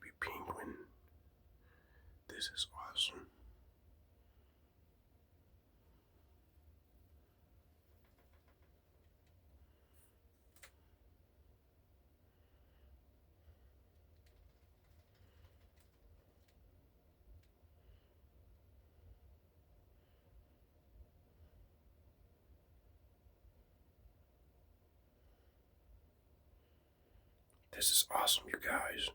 baby penguin. This is awesome. This is awesome, you guys.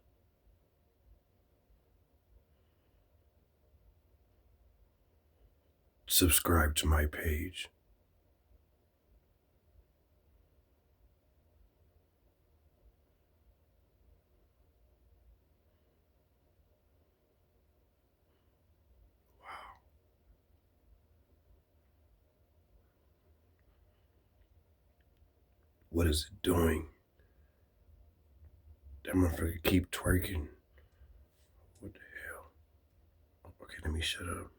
Subscribe to my page. Wow. What is it doing? That motherfucker keep twerking. What the hell? Okay, let me shut up.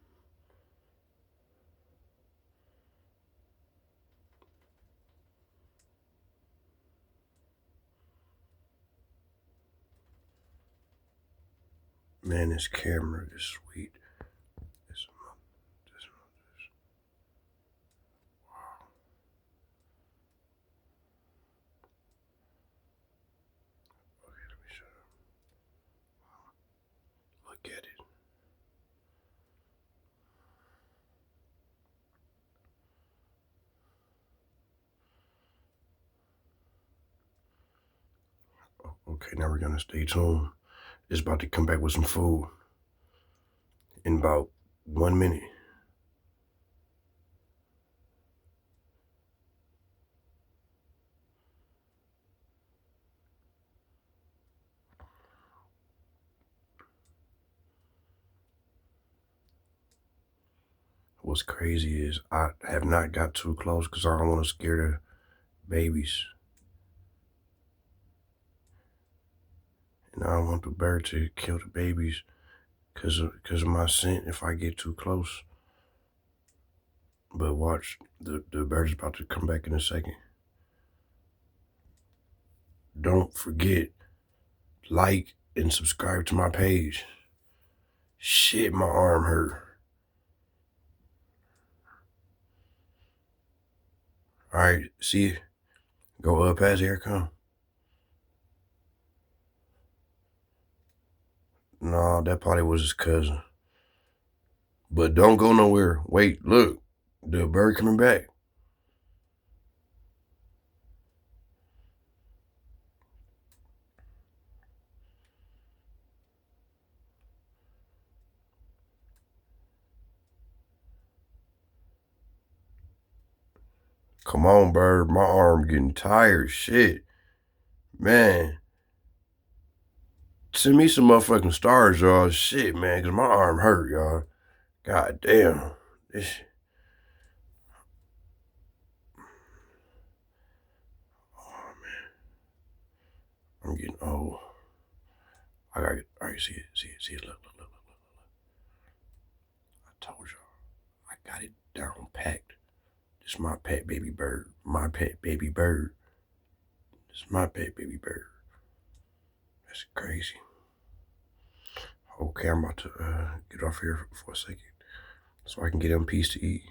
Man, this camera is sweet. Wow. Okay, let me shut up. Wow. Look at it. Okay, now we're gonna stay tuned. It's about to come back with some food in about 1 minute. What's crazy is I have not got too close because I don't want to scare the babies. And I don't want the bird to kill the babies because of my scent if I get too close. But watch, the bird is about to come back in a second. Don't forget, like and subscribe to my page. Shit, my arm hurt. All right, see it? Go up as here come. No, that probably was his cousin. But don't go nowhere. Wait, look. The bird coming back. Come on, bird. My arm getting tired. Shit. Man. Send me some motherfucking stars, y'all. Shit, man, because my arm hurt, y'all. God damn. This. Oh, man. I'm getting old. I got it. All right, see it. Look. I told y'all. I got it down packed. This is my pet baby bird. My pet baby bird. This is my pet baby bird. That's crazy. Okay, I'm about to get off here for a second so I can get in peace to eat.